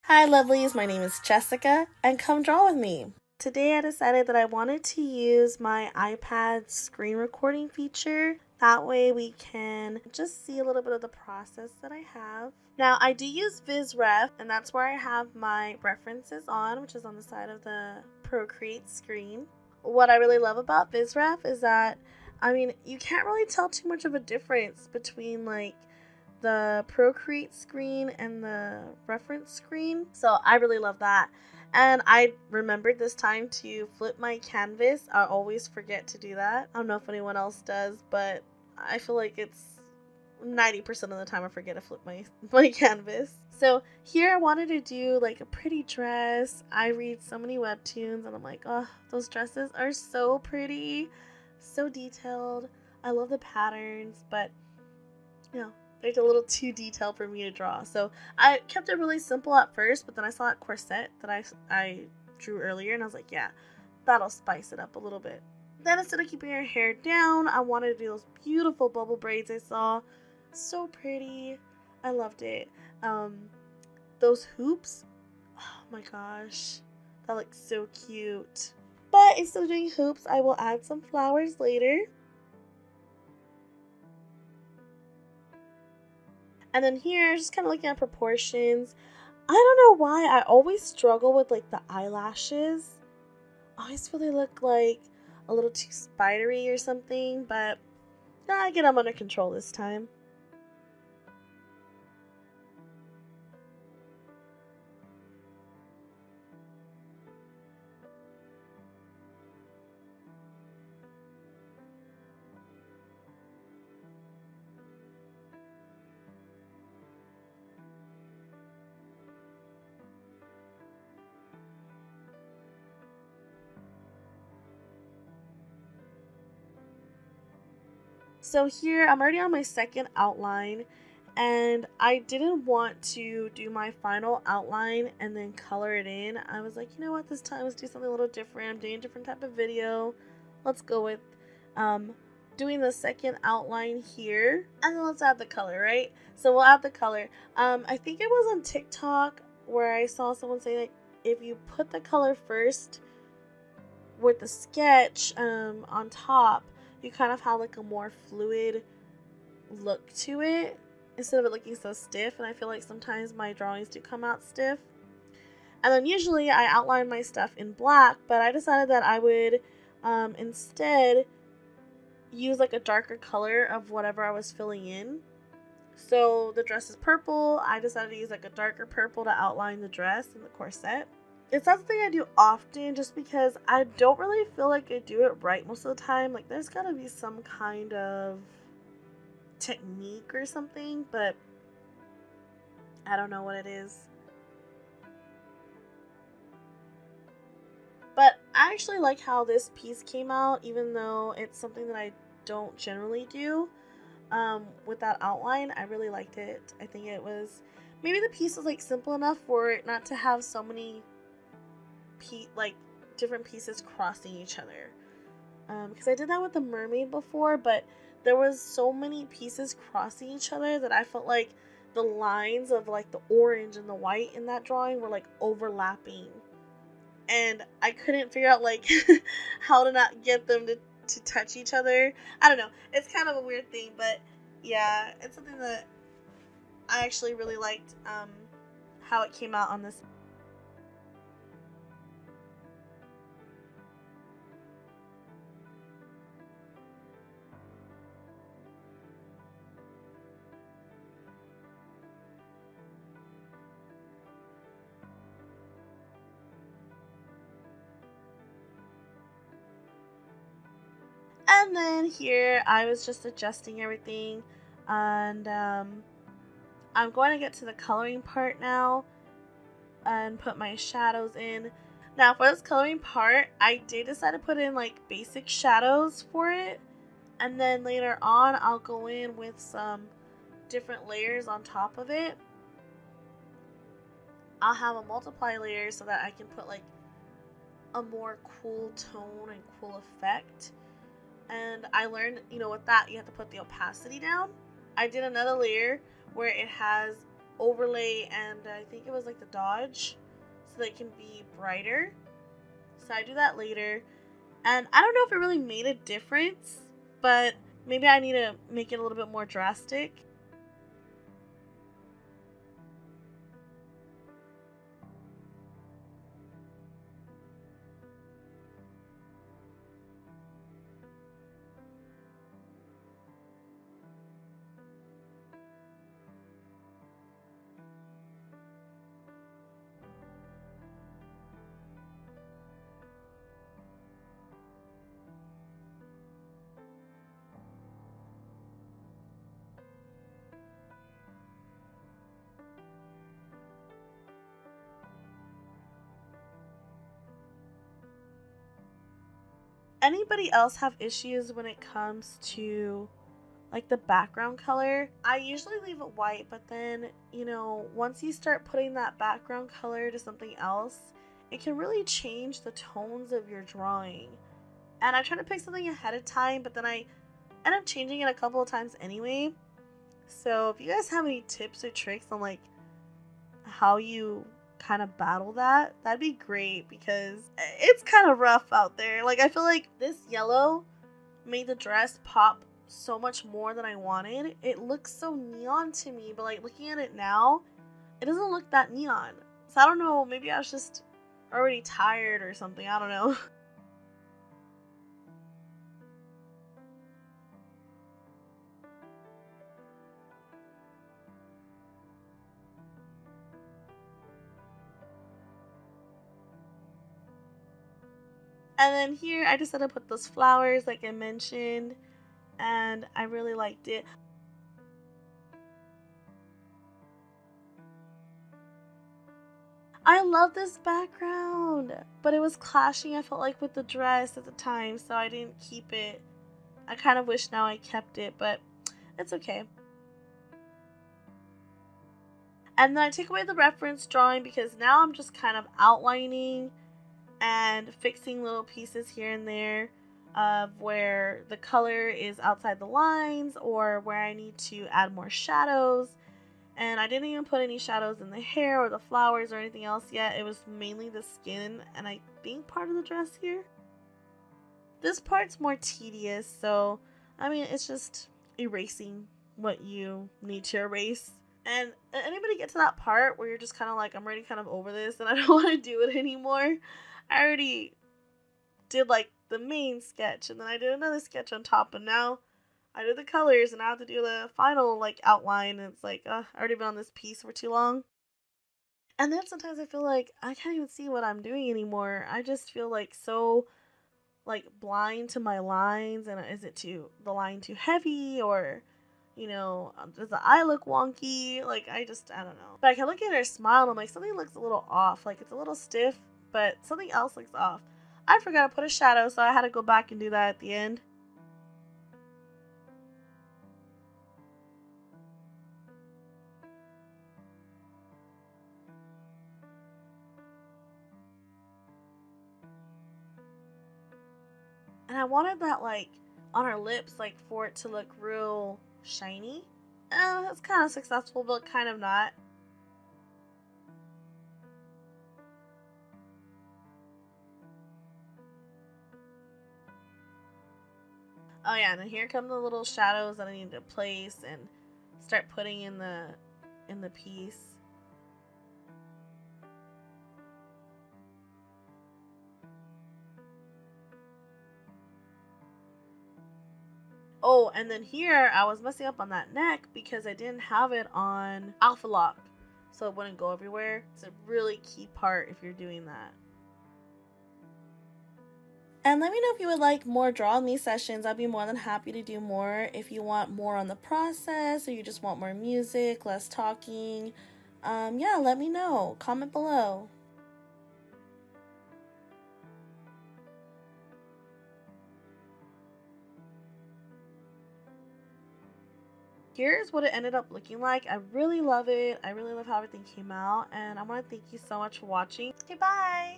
Hi lovelies, my name is Jessica and come draw with me. Today I decided that I wanted to use my iPad screen recording feature. That way we can just see a little bit of the process that I have. Now I do use VizRef, and that's where I have my references on, which is on the side of the Procreate screen. What I really love about VizRef is that, you can't really tell too much of a difference between the Procreate screen and the reference screen. So I really love that. And I remembered this time to flip my canvas. I always forget to do that. I don't know if anyone else does, but I feel like it's 90% of the time I forget to flip my canvas. So here I wanted to do like a pretty dress. I read so many webtoons and I'm like, oh, those dresses are so pretty, so detailed. I love the patterns, but they're a little too detailed for me to draw. So I kept it really simple at first, but then I saw that corset that I drew earlier and I was like, yeah, that'll spice it up a little bit. Then instead of keeping her hair down, I wanted to do those beautiful bubble braids I saw. So pretty. I loved it. Those hoops, oh my gosh, that looks so cute. But instead of doing hoops, I will add some flowers later. And then here, just kind of looking at proportions. I don't know why I always struggle with like the eyelashes. I always feel they look like a little too spidery or something, but I get them under control this time. So here, I'm already on my second outline, and I didn't want to do my final outline and then color it in. I was like, you know what, this time let's do something a little different. I'm doing a different type of video. Let's go with doing the second outline here, and then let's add the color, right? So we'll add the color. I think it was on TikTok where I saw someone say like, if you put the color first with the sketch on top, you kind of have like a more fluid look to it instead of it looking so stiff. And I feel like sometimes my drawings do come out stiff. And then usually I outline my stuff in black, but I decided that I would instead use like a darker color of whatever I was filling in. So the dress is purple. I decided to use like a darker purple to outline the dress and the corset. It's not something I do often just because I don't really feel like I do it right most of the time. Like there's gotta be some kind of technique or something, but I don't know what it is. But I actually like how this piece came out, even though it's something that I don't generally do. With that outline, I really liked it. I think it was, maybe the piece was like simple enough for it not to have so many different pieces crossing each other. Because I did that with the mermaid before, but there was so many pieces crossing each other that I felt like the lines of like the orange and the white in that drawing were like overlapping, and I couldn't figure out like how to not get them to touch each other. I don't know. It's kind of a weird thing, but yeah, it's something that I actually really liked how it came out on this. And then here I was just adjusting everything, and I'm going to get to the coloring part now and put my shadows in. Now for this coloring part, I did decide to put in like basic shadows for it, and then later on I'll go in with some different layers on top of it. I'll have a multiply layer so that I can put like a more cool tone and cool effect. And I learned, with that you have to put the opacity down. I did another layer where it has overlay, and I think it was like the dodge, so they can be brighter. So I do that later. And I don't know if it really made a difference, but maybe I need to make it a little bit more drastic. Anybody else have issues when it comes to like the background color? I usually leave it white, but then, once you start putting that background color to something else, it can really change the tones of your drawing. And I try to pick something ahead of time, but then I end up changing it a couple of times anyway. So if you guys have any tips or tricks on like how you kind of battle that, that'd be great, because it's kind of rough out there. Like, I feel like this yellow made the dress pop so much more than I wanted. It looks so neon to me, but like looking at it now, it doesn't look that neon. So I don't know, maybe I was just already tired or something. I don't know. And then here I decided to put those flowers like I mentioned, and I really liked it. I love this background, but it was clashing, I felt like, with the dress at the time, so I didn't keep it. I kind of wish now I kept it, but it's okay. And then I take away the reference drawing because now I'm just kind of outlining and fixing little pieces here and there of where the color is outside the lines or where I need to add more shadows. And I didn't even put any shadows in the hair or the flowers or anything else yet. It was mainly the skin and I think part of the dress here. This part's more tedious, so I mean, it's just erasing what you need to erase. And anybody get to that part where you're just kind of like, I'm already kind of over this and I don't want to do it anymore? I already did like the main sketch and then I did another sketch on top, and now I did the colors and I have to do the final like outline, and it's like, I already been on this piece for too long. And then sometimes I feel like I can't even see what I'm doing anymore. I just feel like so like blind to my lines, and is it too the line too heavy, or does the eye look wonky? Like, I don't know. But I can look at her smile and I'm like, something looks a little off. Like, it's a little stiff, but something else looks off. I forgot to put a shadow, so I had to go back and do that at the end. And I wanted that, like, on her lips, like, for it to look real shiny. It's kind of successful, but kind of not. Oh yeah, and then here come the little shadows that I need to place and start putting in the piece. Oh, and then here I was messing up on that neck because I didn't have it on alpha lock, so it wouldn't go everywhere. It's a really key part if you're doing that. And let me know if you would like more Draw Me sessions. I'd be more than happy to do more. If you want more on the process or you just want more music, less talking, yeah, let me know. Comment below. Here's what it ended up looking like. I really love it. I really love how everything came out. And I want to thank you so much for watching. Okay, bye!